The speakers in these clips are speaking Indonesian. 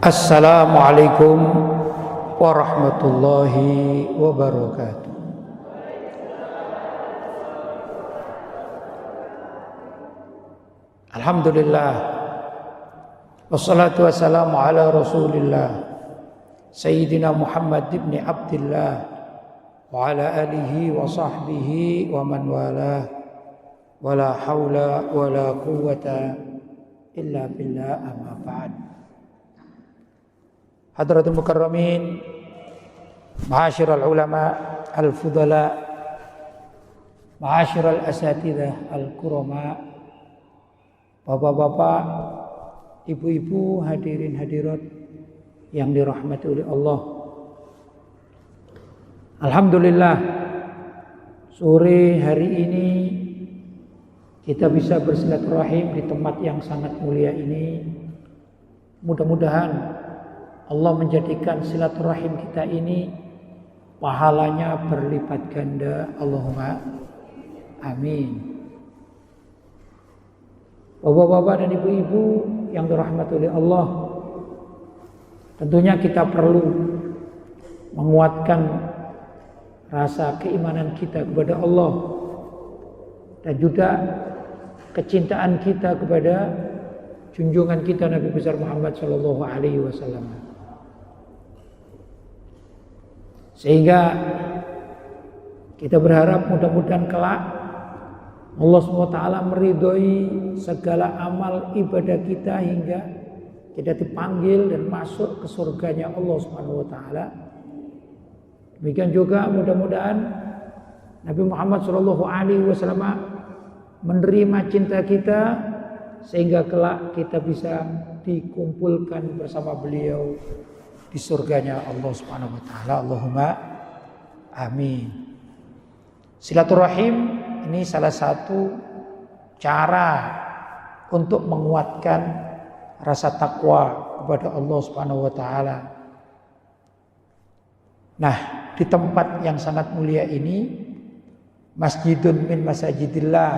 Assalamualaikum warahmatullahi wabarakatuh. Alhamdulillah, wassalatu wassalamu ala rasulillah Sayyidina Muhammad ibn Abdillah wa ala alihi wa sahbihi wa man walah, wa la hawla wa la quwwata illa billah, amma ba'd. Hadratul mukarramin, ma'asyiral ulama al-fudala, ma'asyiral asatidzah al-kurama, bapak-bapak, ibu-ibu, hadirin hadirat yang dirahmati oleh Allah. Alhamdulillah, sore hari ini kita bisa bersilaturahim di tempat yang sangat mulia ini. Mudah-mudahan Allah menjadikan silaturahim kita ini pahalanya berlipat ganda. Allahumma amin. Bapak-bapak dan ibu-ibu yang dirahmati oleh Allah, tentunya kita perlu menguatkan rasa keimanan kita kepada Allah dan juga kecintaan kita kepada junjungan kita Nabi besar Muhammad sallallahu alaihi wasallam. Sehingga kita berharap mudah-mudahan kelak Allah SWT meridhoi segala amal ibadah kita hingga kita dipanggil dan masuk ke surganya Allah SWT. Demikian juga mudah-mudahan Nabi Muhammad SAW menerima cinta kita sehingga kelak kita bisa dikumpulkan bersama beliau di surganya Allah Subhanahu wa taala. Allahumma amin. Silaturahim ini salah satu cara untuk menguatkan rasa takwa kepada Allah Subhanahu wa taala. Nah, di tempat yang sangat mulia ini, masjidun min masajidillah,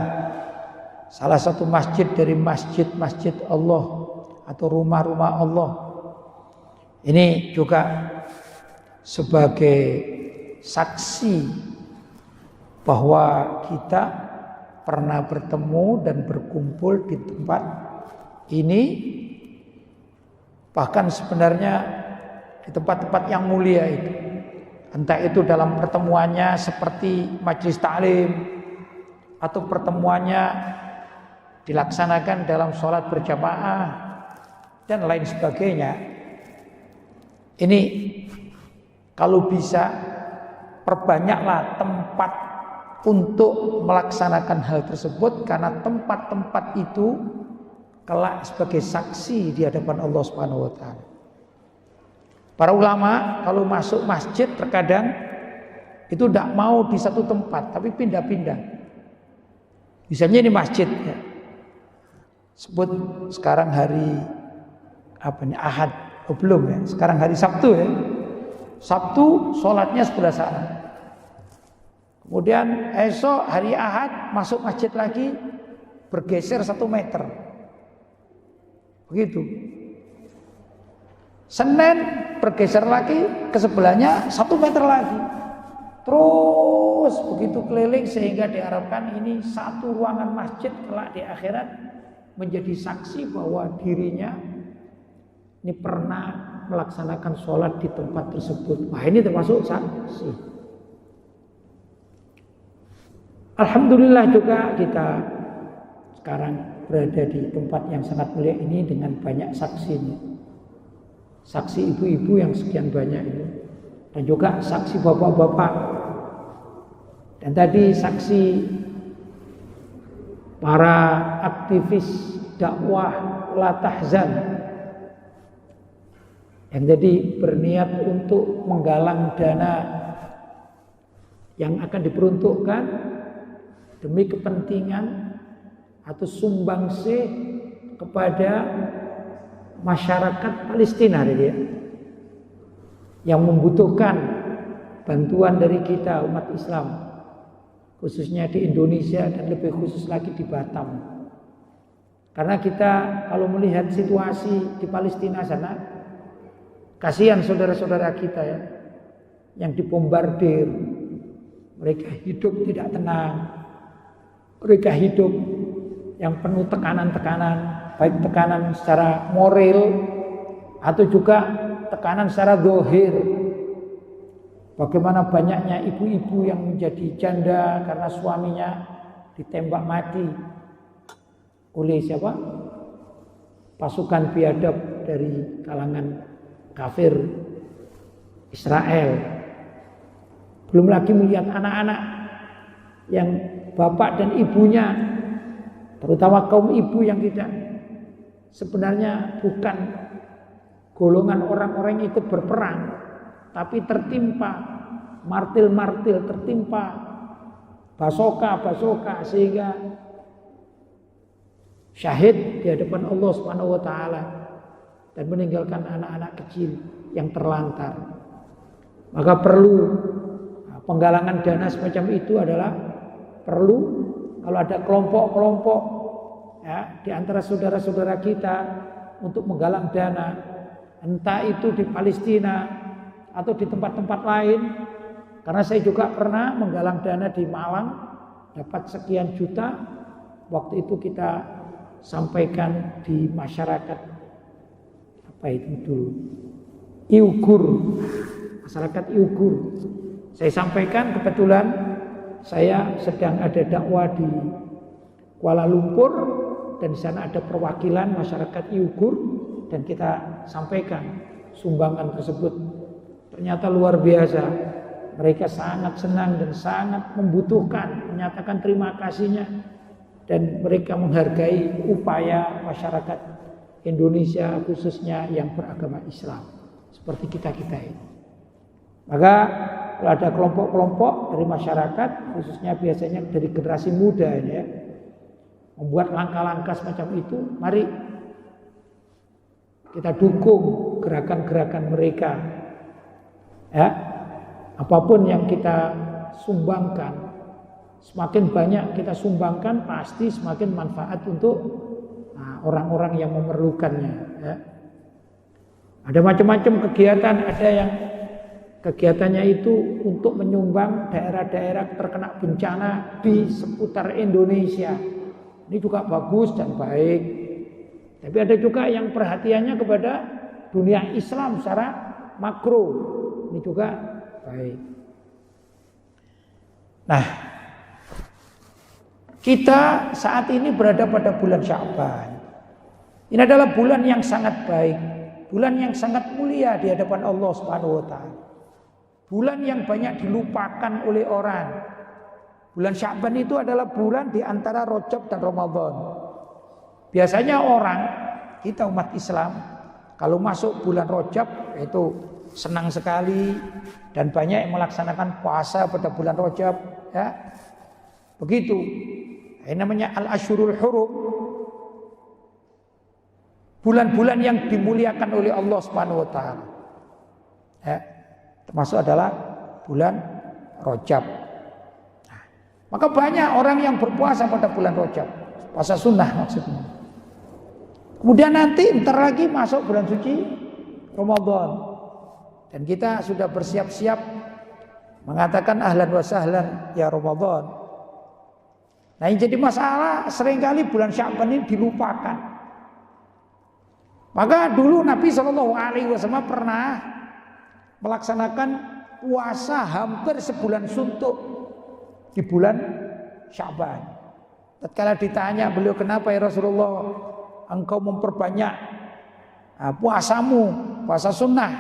salah satu masjid dari masjid-masjid Allah atau rumah-rumah Allah. Ini juga sebagai saksi bahwa kita pernah bertemu dan berkumpul di tempat ini, bahkan sebenarnya di tempat-tempat yang mulia itu. Entah itu dalam pertemuannya seperti majelis ta'lim, atau pertemuannya dilaksanakan dalam sholat berjamaah dan lain sebagainya. Ini kalau bisa perbanyaklah tempat untuk melaksanakan hal tersebut, karena tempat-tempat itu kelak sebagai saksi di hadapan Allah Subhanahu wa taala. Para ulama kalau masuk masjid terkadang itu tidak mau di satu tempat tapi pindah-pindah. Misalnya ini masjid ya. Sebut sekarang hari Ahad, belum ya. Sekarang hari Sabtu ya. Sabtu sholatnya sebelah sana. Kemudian esok hari Ahad masuk masjid lagi, bergeser 1 meter. Begitu. Senin bergeser lagi ke sebelahnya 1 meter lagi. Terus begitu keliling sehingga diharapkan ini satu ruangan masjid kelak di akhirat menjadi saksi bahwa dirinya ini pernah melaksanakan sholat di tempat tersebut. Wah, ini termasuk saksi. Alhamdulillah juga kita sekarang berada di tempat yang sangat mulia ini dengan banyak saksinya. Saksi ibu-ibu yang sekian banyak ini, dan juga saksi bapak-bapak, dan tadi saksi para aktivis dakwah La Tahzan yang jadi berniat untuk menggalang dana yang akan diperuntukkan demi kepentingan atau sumbangsih kepada masyarakat Palestina yang membutuhkan bantuan dari kita umat Islam, khususnya di Indonesia dan lebih khusus lagi di Batam. Karena kita kalau melihat situasi di Palestina sana, Kasihan saudara-saudara kita ya, yang dibombardir. Mereka hidup tidak tenang. Mereka hidup yang penuh tekanan-tekanan, baik tekanan secara moral atau juga tekanan secara zahir. Bagaimana banyaknya ibu-ibu yang menjadi janda karena suaminya ditembak mati oleh siapa? Pasukan biadab dari kalangan kafir Israel. Belum lagi melihat anak-anak yang bapak dan ibunya, terutama kaum ibu yang tidak sebenarnya bukan golongan orang-orang yang ikut berperang, tapi tertimpa martil-martil, tertimpa basoka-basoka sehingga syahid di hadapan Allah Subhanahu wa taala dan meninggalkan anak-anak kecil yang terlantar. Maka perlu penggalangan dana semacam itu adalah perlu kalau ada kelompok-kelompok ya di antara saudara-saudara kita untuk menggalang dana, entah itu di Palestina atau di tempat-tempat lain. Karena saya juga pernah menggalang dana di Malang, dapat sekian juta. Waktu itu kita sampaikan di masyarakat apa itu dulu, Uyghur, masyarakat Uyghur. Saya sampaikan, kebetulan saya sedang ada dakwah di Kuala Lumpur dan di sana ada perwakilan masyarakat Uyghur dan kita sampaikan sumbangan tersebut. Ternyata luar biasa. Mereka sangat senang dan sangat membutuhkan, menyatakan terima kasihnya dan mereka menghargai upaya masyarakat Indonesia khususnya yang beragama Islam seperti kita-kita ini. Maka kalau ada kelompok-kelompok dari masyarakat khususnya biasanya dari generasi muda ya, membuat langkah-langkah semacam itu, mari kita dukung gerakan-gerakan mereka ya. Apapun yang kita sumbangkan, semakin banyak kita sumbangkan pasti semakin manfaat untuk orang-orang yang memerlukannya ya. Ada macam-macam kegiatan, ada yang kegiatannya itu untuk menyumbang daerah-daerah terkena bencana di seputar Indonesia. Ini juga bagus dan baik. Tapi ada juga yang perhatiannya kepada dunia Islam secara makro. Ini juga baik. Nah, kita saat ini berada pada bulan Sya'ban. Ini adalah bulan yang sangat baik, bulan yang sangat mulia di hadapan Allah Subhanahu wa taala. Bulan yang banyak dilupakan oleh orang. Bulan Sya'ban itu adalah bulan di antara Rajab dan Ramadan. Biasanya orang, kita umat Islam, kalau masuk bulan Rajab itu senang sekali dan banyak yang melaksanakan puasa pada bulan Rajab ya. Begitu. Ini namanya Al-Asyurul Hurum. Bulan-bulan yang dimuliakan oleh Allah Subhanahu wa taala. Ya. Termasuk adalah bulan Rajab. Nah, maka banyak orang yang berpuasa pada bulan Rajab, puasa sunnah maksudnya. Kemudian nanti ntar lagi masuk bulan suci Ramadan. Dan kita sudah bersiap-siap mengatakan ahlan wa sahlan ya Ramadan. Nah yang jadi masalah seringkali bulan Sya'ban ini dilupakan. Maka dulu Nabi SAW pernah melaksanakan puasa hampir sebulan suntuk di bulan Sya'ban. Tatkala ditanya beliau, kenapa ya Rasulullah engkau memperbanyak puasamu, puasa sunnah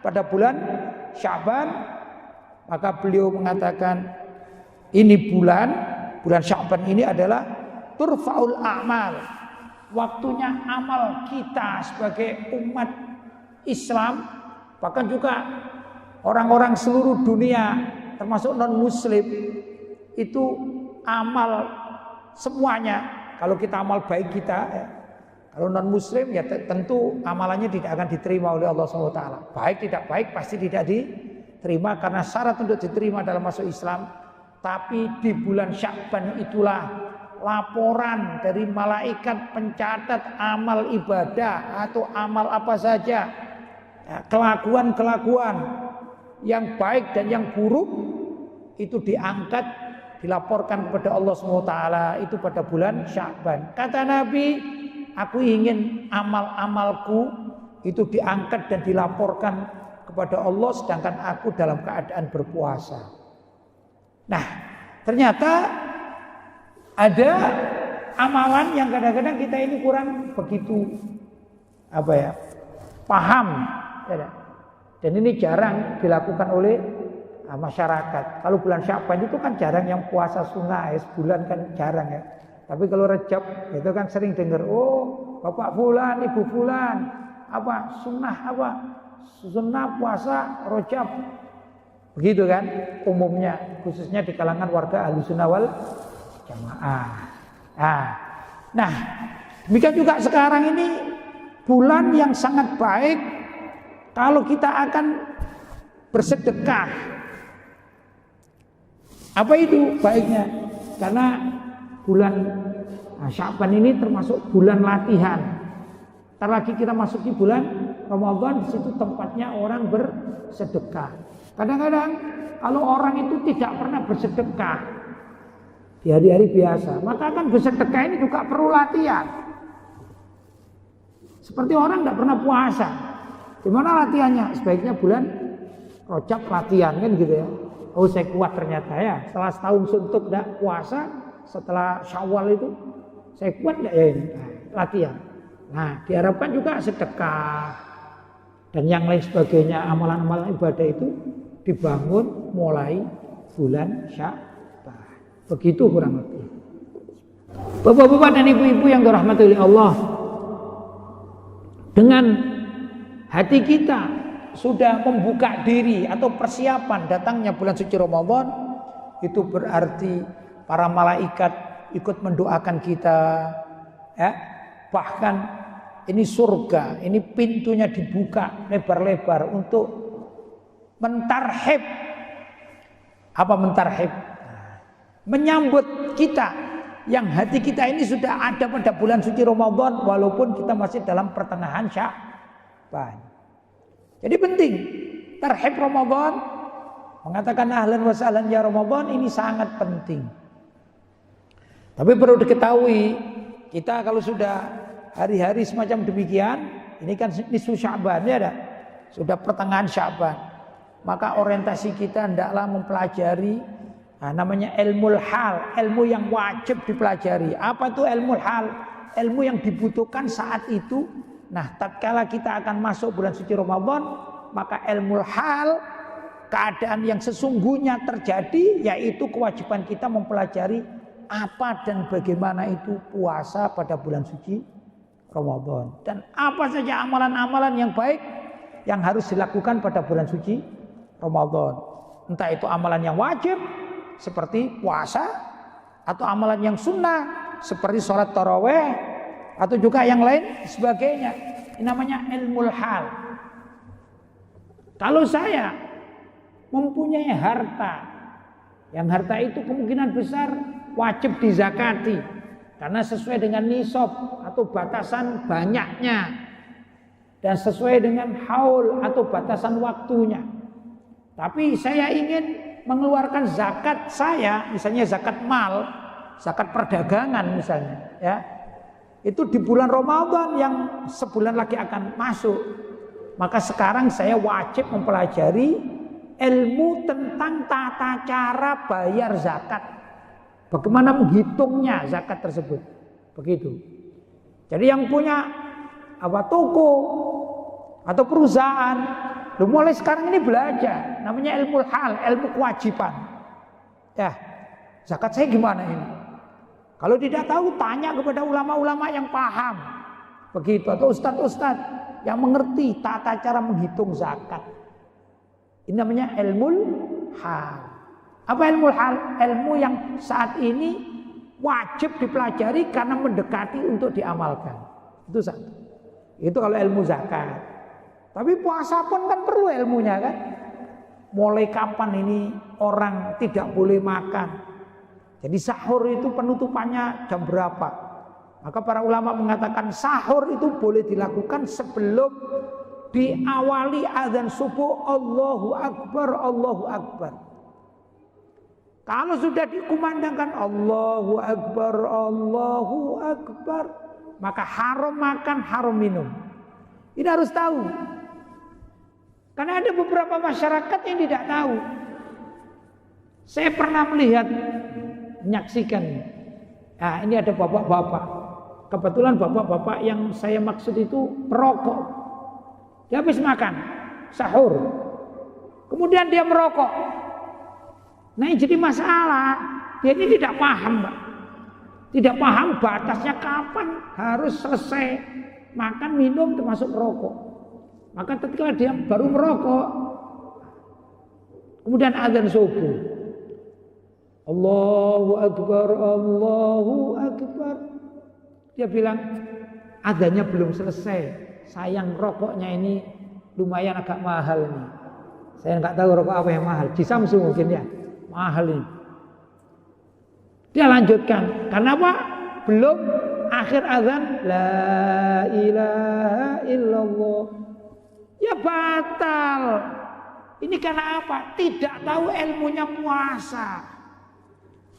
pada bulan Sya'ban? Maka beliau mengatakan ini bulan Sya'ban ini adalah turfa'ul a'mal, waktunya amal kita sebagai umat Islam, bahkan juga orang-orang seluruh dunia termasuk non muslim itu amal semuanya. Kalau kita amal baik kita ya. Kalau non muslim ya tentu amalannya tidak akan diterima oleh Allah SWT. Baik tidak baik pasti tidak diterima karena syarat untuk diterima dalam masuk Islam. Tapi di bulan Sya'ban itulah laporan dari malaikat pencatat amal ibadah atau amal apa saja kelakuan-kelakuan yang baik dan yang buruk itu diangkat, dilaporkan kepada Allah SWT itu pada bulan Sya'ban. Kata Nabi, aku ingin amal-amalku itu diangkat dan dilaporkan kepada Allah sedangkan aku dalam keadaan berpuasa. Nah, ternyata ada amalan yang kadang-kadang kita ini kurang begitu paham, ya. Dan ini jarang dilakukan oleh masyarakat. Kalau bulan Sya'ban itu kan jarang yang puasa sunnah, sebulan kan jarang ya. Tapi kalau Rajab itu kan sering dengar, oh bapak fulan, ibu fulan, sunnah puasa Rajab. Begitu kan umumnya, khususnya di kalangan warga Ahlussunnah wal Jamaah. Nah, demikian juga sekarang ini bulan yang sangat baik kalau kita akan bersedekah. Apa itu baiknya? Karena bulan Sya'ban ini termasuk bulan latihan. Ntar lagi kita masuki bulan Ramadan, di situ tempatnya orang bersedekah. Kadang-kadang kalau orang itu tidak pernah bersedekah di hari-hari biasa, maka kan bersedekah ini juga perlu latihan. Seperti orang tidak pernah puasa, gimana latihannya? Sebaiknya bulan Rajab latihan kan gitu ya. Oh saya kuat ternyata ya. Setelah setahun suntuk tidak puasa, setelah Syawal itu saya kuat tidak ya ini? Latihan. Nah diharapkan juga sedekah dan yang lain sebagainya, amalan-amalan ibadah itu dibangun mulai bulan Sya'ban. Begitu kurang lebih. Bapak-bapak dan ibu-ibu yang dirahmati oleh Allah, dengan hati kita sudah membuka diri atau persiapan datangnya bulan suci Ramadan, itu berarti para malaikat ikut mendoakan kita, ya. Bahkan ini surga, ini pintunya dibuka lebar-lebar untuk mentarhib. Apa mentarhib? Menyambut kita yang hati kita ini sudah ada pada bulan suci Ramadan walaupun kita masih dalam pertengahan Sya'ban. Jadi penting tarhib Ramadan, mengatakan ahlan wa sahlan ya Ramadan, ini sangat penting. Tapi perlu diketahui, kita kalau sudah hari-hari semacam demikian, ini kan nisfu Sya'ban ya, sudah pertengahan Sya'ban, maka orientasi kita hendaklah mempelajari namanya ilmu hal, ilmu yang wajib dipelajari. Apa itu ilmu hal? Ilmu yang dibutuhkan saat itu. Nah, tatkala kita akan masuk bulan suci Ramadan, maka ilmu hal, keadaan yang sesungguhnya terjadi, yaitu kewajiban kita mempelajari apa dan bagaimana itu puasa pada bulan suci Ramadan. Dan apa saja amalan-amalan yang baik yang harus dilakukan pada bulan suci Ramadan. Entah itu amalan yang wajib, seperti puasa, atau amalan yang sunnah, seperti sholat tarawih, atau juga yang lain sebagainya. Ini namanya ilmu hal. Kalau saya mempunyai harta, yang harta itu kemungkinan besar wajib dizakati karena sesuai dengan nisab atau batasan banyaknya dan sesuai dengan haul atau batasan waktunya. Tapi saya ingin mengeluarkan zakat saya, misalnya zakat mal, zakat perdagangan misalnya, ya. Itu di bulan Ramadan yang sebulan lagi akan masuk. Maka sekarang saya wajib mempelajari ilmu tentang tata cara bayar zakat. Bagaimana menghitungnya zakat tersebut. Begitu. Jadi yang punya toko atau perusahaan, mulai sekarang ini belajar. Namanya ilmu hal, ilmu kewajiban. Ya, zakat saya gimana ini? Kalau tidak tahu, tanya kepada ulama-ulama yang paham. Begitu, atau ustadz-ustadz yang mengerti tata cara menghitung zakat. Ini namanya ilmu hal. Apa ilmu hal? Ilmu yang saat ini wajib dipelajari karena mendekati untuk diamalkan. Itu satu. Itu kalau ilmu zakat. Tapi puasa pun kan perlu ilmunya kan. Mulai kapan ini orang tidak boleh makan? Jadi sahur itu penutupannya jam berapa? Maka para ulama mengatakan sahur itu boleh dilakukan sebelum diawali azan subuh Allahu Akbar, Allahu Akbar. Kalau sudah dikumandangkan Allahu Akbar, Allahu Akbar, maka haram makan, haram minum. Ini harus tahu. Karena ada beberapa masyarakat yang tidak tahu. Saya pernah melihat, menyaksikan. Nah, ini ada bapak-bapak. Kebetulan bapak-bapak yang saya maksud itu perokok. Dia habis makan, sahur. Kemudian dia merokok. Nah, yang jadi masalah, dia ini tidak paham, Pak. Tidak paham batasnya kapan harus selesai makan, minum, termasuk merokok. Maka ketika dia baru merokok, kemudian azan subuh. Allahu Akbar, Allahu Akbar. Dia bilang, azannya belum selesai. Sayang rokoknya ini lumayan agak mahal nih. Saya nggak tahu rokok apa yang mahal. Di Samsung mungkin ya. Mahal ini. Dia lanjutkan. Karena apa? Belum akhir azan. La ilaha illallah. Ya batal. Ini karena apa? Tidak tahu ilmunya puasa.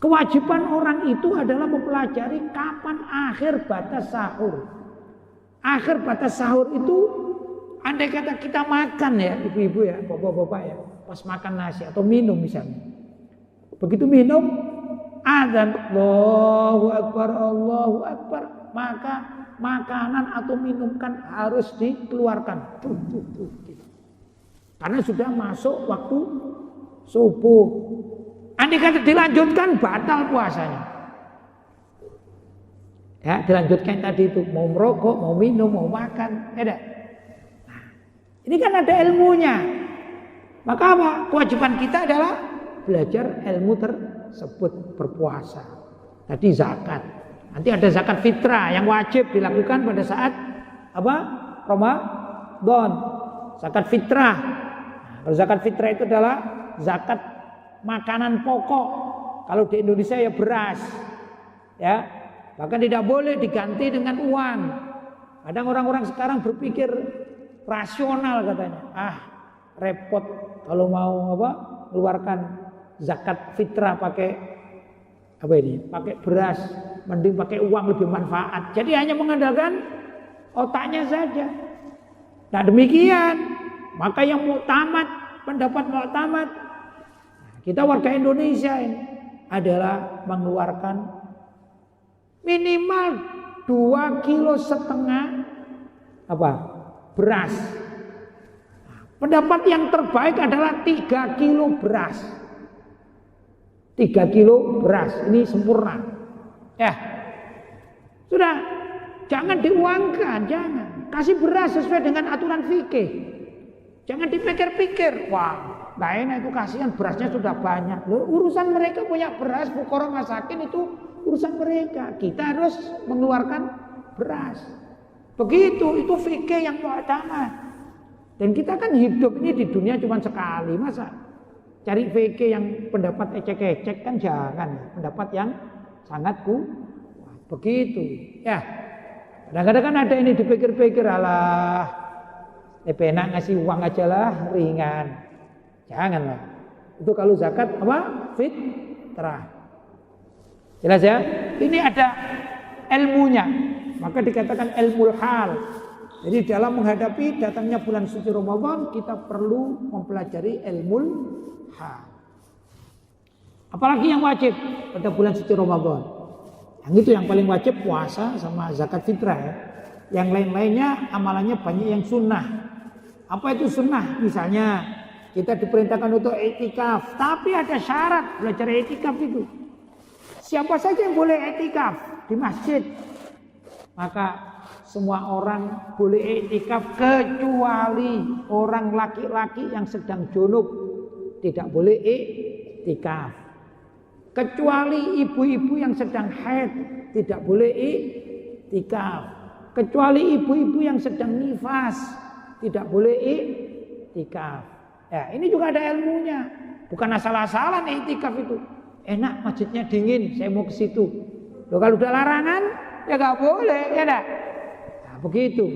Kewajiban orang itu adalah mempelajari kapan akhir batas sahur. Akhir batas sahur itu, andai kata kita makan ya, ibu-ibu ya, bapak-bapak ya, pas makan nasi atau minum misalnya. Begitu minum, azan Allahu Akbar, Allahu Akbar, maka makanan atau minum kan harus dikeluarkan. Gitu. Karena sudah masuk waktu subuh. Andai kata dilanjutkan, batal puasanya. Ya, dilanjutkan tadi itu, mau merokok, mau minum, mau makan, ada. Nah, ini kan ada ilmunya. Maka apa? Kewajiban kita adalah belajar ilmu tersebut, berpuasa. Tadi zakat. Nanti ada zakat fitrah yang wajib dilakukan pada saat apa? Ramadan. Zakat fitrah. Nah, zakat fitrah itu adalah zakat makanan pokok. Kalau di Indonesia ya beras. Ya. Bahkan tidak boleh diganti dengan uang. Kadang orang-orang sekarang berpikir rasional katanya. Ah, repot kalau mau apa? Keluarkan zakat fitrah pakai apa ini? Pakai beras, mending pakai uang lebih manfaat. Jadi hanya mengandalkan otaknya saja. Nah, demikian. Maka yang muktamad, pendapat muktamad, kita warga Indonesia ini adalah mengeluarkan minimal 2,5 kilo apa? Beras. Pendapat yang terbaik adalah 3 kilo beras. 3 kilo beras, ini sempurna. Ya. Sudah, jangan diuangkan, jangan. Kasih beras sesuai dengan aturan fikih. Jangan dipikir-pikir, wah, nggak enak itu kasihan berasnya sudah banyak. Loh, urusan mereka punya beras, fuqara masakin itu urusan mereka. Kita harus mengeluarkan beras. Begitu, itu fikih yang mu'tamad. Dan kita kan hidup ini di dunia cuma sekali, masa cari fikih yang pendapat ecek-ecek kan jangan. Pendapat yang sangat kuat. Begitu. Ya. Kadang-kadang kan ada ini dipikir-pikir, alah, enak ngasih uang aja lah, ringan. Janganlah. Itu kalau zakat apa? Fitrah. Jelas ya? Ini ada ilmunya. Maka dikatakan ilmul hal. Jadi dalam menghadapi datangnya bulan suci Ramadan, kita perlu mempelajari ilmul hal. Apalagi yang wajib pada bulan suci Ramadan. Yang itu yang paling wajib puasa sama zakat fitrah ya. Yang lain-lainnya amalannya banyak yang sunnah. Apa itu sunnah? Misalnya kita diperintahkan untuk i'tikaf, tapi ada syarat belajar i'tikaf itu. Siapa saja yang boleh i'tikaf di masjid, maka semua orang boleh i'tikaf kecuali orang laki-laki yang sedang junub, tidak boleh i'tikaf. Kecuali ibu-ibu yang sedang haid, tidak boleh i'tikaf. Kecuali ibu-ibu yang sedang nifas, tidak boleh i'tikaf. Ya, ini juga ada ilmunya. Bukan asal-asalan i'tikaf itu. Enak masjidnya dingin, saya mau ke situ. Loh, kalau udah larangan ya nggak boleh, ya enggak? Nah, begitu.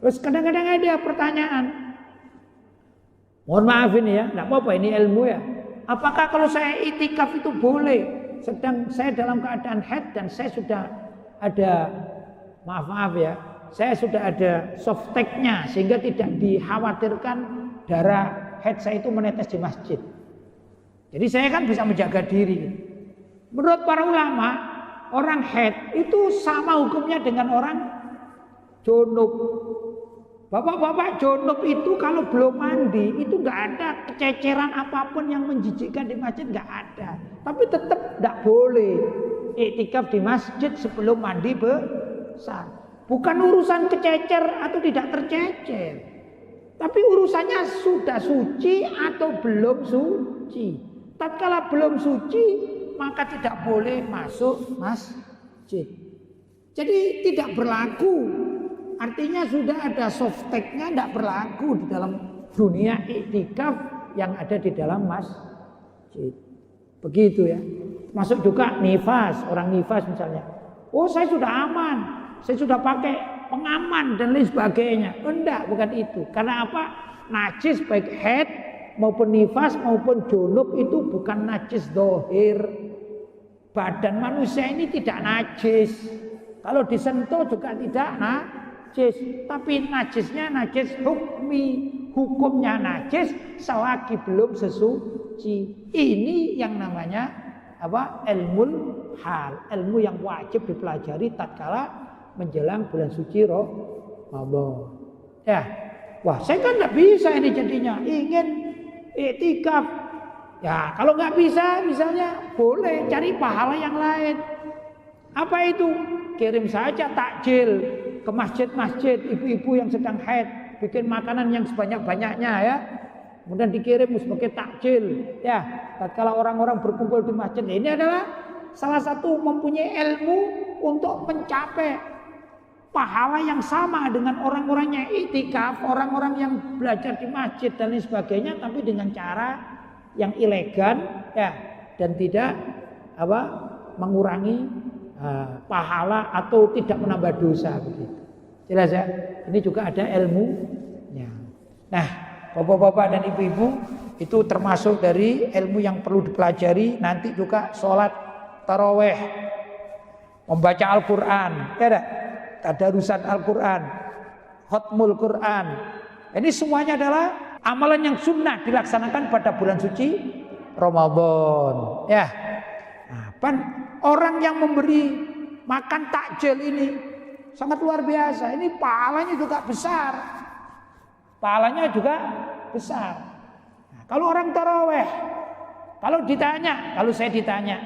Terus kadang-kadang ada pertanyaan. Mohon maaf ini ya, enggak apa-apa ini ilmu ya. Apakah kalau saya itikaf itu boleh? Sedang saya dalam keadaan haid dan saya sudah ada, maaf ya, saya sudah ada softteknya sehingga tidak dikhawatirkan darah haid saya itu menetes di masjid. Jadi saya kan bisa menjaga diri. Menurut para ulama, orang haid itu sama hukumnya dengan orang junub. Bapak-bapak junub itu kalau belum mandi itu nggak ada kececeran apapun yang menjijikkan di masjid, nggak ada. Tapi tetap nggak boleh iktikaf di masjid sebelum mandi besar. Bukan urusan kececer atau tidak tercecer, tapi urusannya sudah suci atau belum suci. Tatkala belum suci maka tidak boleh masuk masjid. Jadi tidak berlaku. Artinya sudah ada softteknya, tidak berlaku di dalam dunia iktikaf yang ada di dalam masjid. Begitu ya. Masuk juga nifas, orang nifas misalnya. Oh saya sudah aman, saya sudah pakai pengaman dan lain sebagainya. Enggak, bukan itu. Karena apa? Najis baik haid maupun nifas maupun junub itu bukan najis dohir. Badan manusia ini tidak najis. Kalau disentuh juga tidak najis, tapi najisnya najis hukmi, hukumnya najis selagi belum sesuci. Ini yang namanya apa? Ilmul hal, ilmu yang wajib dipelajari tatkala menjelang bulan suci Ramadan. Ya, wah saya kan nggak bisa ini jadinya ingin iktikaf. Ya kalau nggak bisa, misalnya boleh cari pahala yang lain. Apa itu? Kirim saja takjil ke masjid-masjid ibu-ibu yang sedang haid, bikin makanan yang sebanyak-banyaknya ya. Kemudian dikirim sebagai takjil ya. Tatkala orang-orang berkumpul di masjid, ini adalah salah satu mempunyai ilmu untuk mencapai pahala yang sama dengan orang-orang yang iktikaf, orang-orang yang belajar di masjid dan lain sebagainya, tapi dengan cara yang elegan ya dan tidak apa mengurangi pahala atau tidak menambah dosa begitu. Jelas ya? Ini juga ada ilmunya. Nah, bapak-bapak dan ibu-ibu itu termasuk dari ilmu yang perlu dipelajari. Nanti juga sholat taraweh, membaca Al-Quran, ya, tadarusan Al-Quran, khatmul Quran. Ini semuanya adalah amalan yang sunnah dilaksanakan pada bulan suci Ramadan. Ya, nah, orang yang memberi makan takjil ini sangat luar biasa. Ini pahalanya juga besar. Pahalanya juga besar. Nah, kalau orang taraweh, kalau saya ditanya,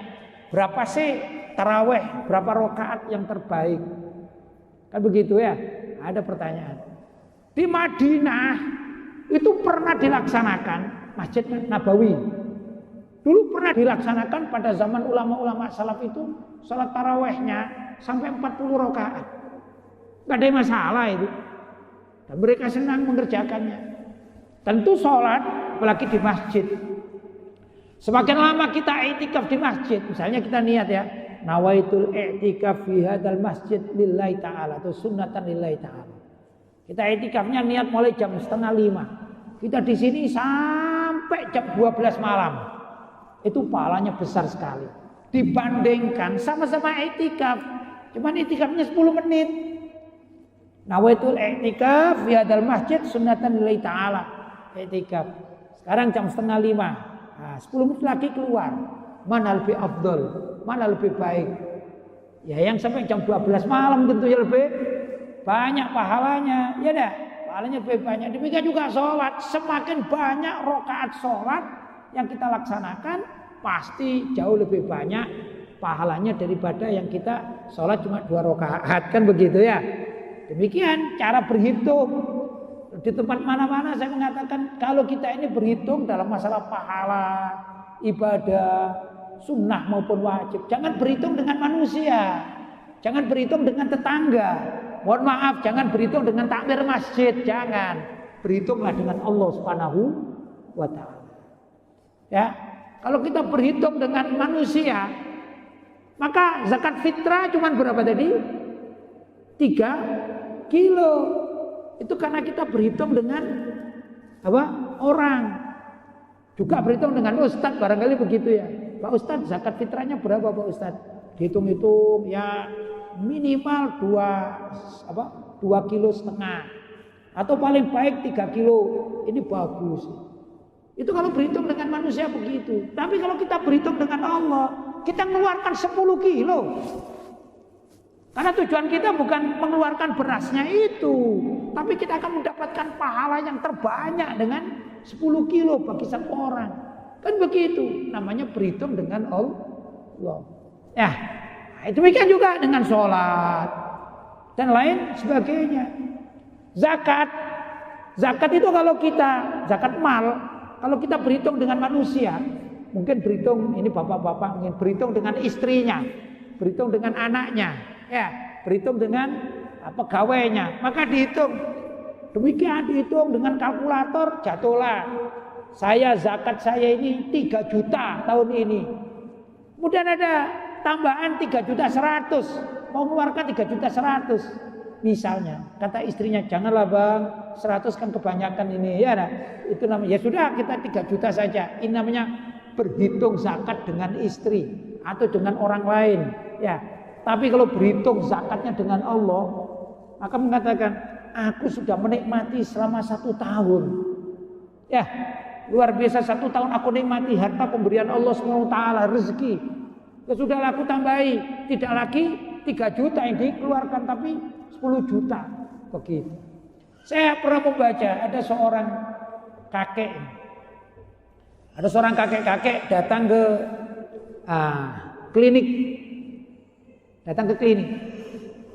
berapa sih taraweh, berapa rakaat yang terbaik? Kan begitu ya? Ada pertanyaan. Di Madinah itu pernah dilaksanakan Masjid Nabawi. Dulu pernah dilaksanakan pada zaman ulama-ulama salaf itu salat tarawehnya sampai 40 rakaat. Gak ada masalah itu. Dan mereka senang mengerjakannya. Tentu sholat apalagi di masjid. Semakin lama kita i'tikaf di masjid, misalnya kita niat ya, nawaitul i'tikaf fi hadzal masjid lillahi ta'ala atau sunnatan lillahi ta'ala. Kita i'tikafnya niat mulai jam 4:30. Kita di sini sampai jam 12 malam. Itu pahalanya besar sekali dibandingkan sama-sama i'tikaf, cuman i'tikafnya 10 menit. Nawaitul i'tikaf fi hadzal masjid sunnatan lillahi ta'ala. I'tikaf sekarang jam 4:30. Nah, 10 menit lagi keluar. Mana lebih afdol? Mana lebih baik? Ya yang sampai jam 12 malam tentunya lebih banyak pahalanya. Ya dah, pahalanya lebih banyak. Demikian juga sholat. Semakin banyak rakaat sholat yang kita laksanakan, pasti jauh lebih banyak pahalanya daripada yang kita sholat cuma 2 rakaat. Kan begitu ya. Demikian cara berhitung. Di tempat mana-mana saya mengatakan kalau kita ini berhitung dalam masalah pahala, ibadah, sunnah maupun wajib, jangan berhitung dengan manusia, jangan berhitung dengan tetangga. Mohon maaf, jangan berhitung dengan takmir masjid, jangan. Berhitunglah dengan Allah Subhanahu wa ta'ala. Ya, kalau kita berhitung dengan manusia, maka zakat fitrah cuma berapa tadi? 3 kilo. Itu karena kita berhitung dengan apa? Orang. Juga berhitung dengan ustadz, barangkali begitu ya. Pak Ustadz, zakat fitrahnya berapa Pak Ustadz? Dihitung-hitung ya minimal 2,5 kilo atau paling baik 3 kilo. Ini bagus. Itu kalau berhitung dengan manusia begitu. Tapi kalau kita berhitung dengan Allah, kita mengeluarkan 10 kilo. Karena tujuan kita bukan mengeluarkan berasnya itu, tapi kita akan mendapatkan pahala yang terbanyak dengan 10 kilo bagi satu orang. Kan begitu, namanya berhitung dengan Allah. Ya, demikian juga dengan sholat dan lain sebagainya. Zakat itu kalau kita, zakat mal, kalau kita berhitung dengan manusia, mungkin berhitung, ini bapak-bapak mungkin berhitung dengan istrinya, berhitung dengan anaknya, ya, berhitung dengan pegawainya, maka dihitung. Demikian dihitung dengan kalkulator, jatuhlah zakat saya ini 3 juta tahun ini. Kemudian ada tambahan 3.100.000, mau mengeluarkan 3.100.000. Misalnya, kata istrinya, janganlah bang, 100 kan kebanyakan ini, ya nah, itu namanya, ya sudah kita 3 juta saja. Ini namanya berhitung zakat dengan istri atau dengan orang lain, ya. Tapi kalau berhitung zakatnya dengan Allah, maka mengatakan, aku sudah menikmati selama 1 tahun, ya, luar biasa 1 tahun aku nikmati harta pemberian Allah SWT, rezeki. Ya sudah aku tambahi, tidak lagi 3 juta yang dikeluarkan, tapi 10 juta begitu. Saya pernah membaca ada seorang kakek datang ke klinik.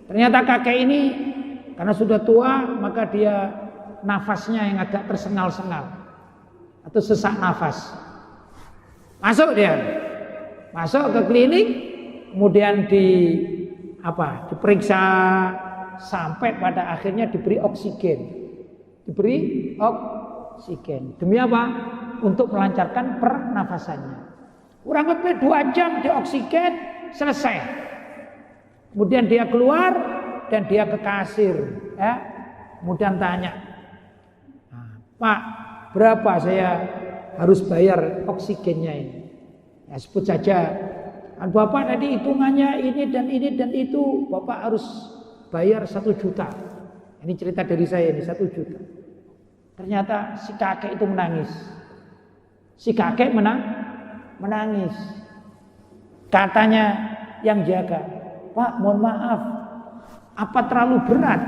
Ternyata kakek ini karena sudah tua, maka dia nafasnya yang agak tersengal-sengal atau sesak nafas. Masuk ke klinik, kemudian diperiksa sampai pada akhirnya diberi oksigen. Demi apa? Untuk melancarkan pernafasannya. Kurang lebih 2 jam di oksigen, selesai. Kemudian dia keluar dan dia ke kasir, ya. Kemudian tanya, Pak, berapa saya harus bayar oksigennya ini? Ya, sebut saja, Bapak tadi hitungannya ini dan itu, Bapak harus bayar 1 juta. Ini cerita dari saya ini, 1 juta. Ternyata si kakek itu menangis. Menangis. Katanya yang jaga, Pak, mohon maaf, apa terlalu berat?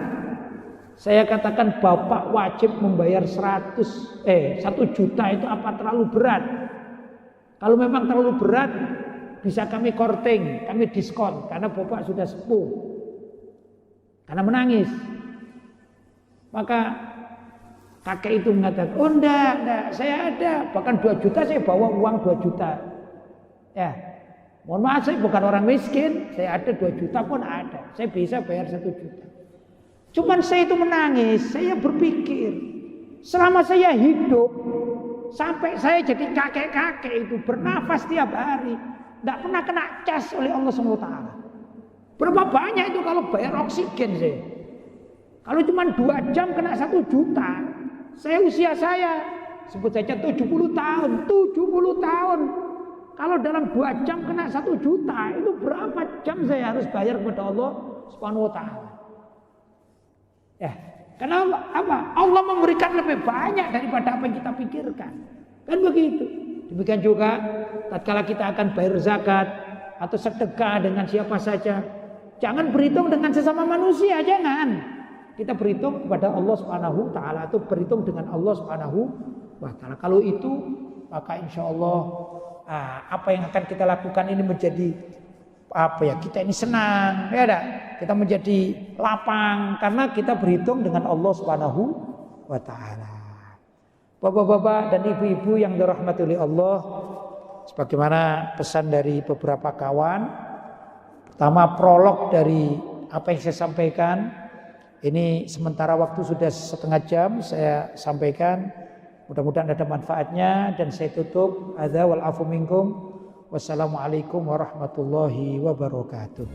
Saya katakan Bapak wajib membayar 1 juta itu apa terlalu berat? Kalau memang terlalu berat, bisa kami korting, kami diskon, karena Bapak sudah sepuh. Karena menangis. Maka kakek itu mengatakan, oh enggak, saya ada, bahkan 2 juta saya bawa uang 2 juta. Ya, mohon maaf saya bukan orang miskin, saya ada 2 juta pun ada, saya bisa bayar 1 juta. Cuman saya itu menangis, saya berpikir, selama saya hidup, sampai saya jadi kakek-kakek itu bernafas tiap hari, tidak pernah kena cas oleh Allah SWT. Berapa banyak itu kalau bayar oksigen saya? Kalau cuma 2 jam kena 1 juta, usia saya sebut saja 70 tahun. Kalau dalam 2 jam kena 1 juta, itu berapa jam saya harus bayar kepada Allah SWT? Ya, karena apa? Allah memberikan lebih banyak daripada apa yang kita pikirkan. Kan begitu. Demikian juga tatkala kita akan bayar zakat atau sedekah dengan siapa saja, jangan berhitung dengan sesama manusia, jangan. Kita berhitung kepada Allah Subhanahu wa taala atau berhitung dengan Allah Subhanahu wa taala. Kalau itu, maka insyaallah apa yang akan kita lakukan ini menjadi kita ini senang, ya enggak? Kita menjadi lapang karena kita berhitung dengan Allah Subhanahu wa taala. Bapak-bapak dan ibu-ibu yang dirahmati oleh Allah, sebagaimana pesan dari beberapa kawan, pertama prolog dari apa yang saya sampaikan, ini sementara waktu sudah 1/2 jam saya sampaikan, mudah-mudahan ada manfaatnya dan saya tutup. Hadza wal afu minkum. Wassalamualaikum warahmatullahi wabarakatuh.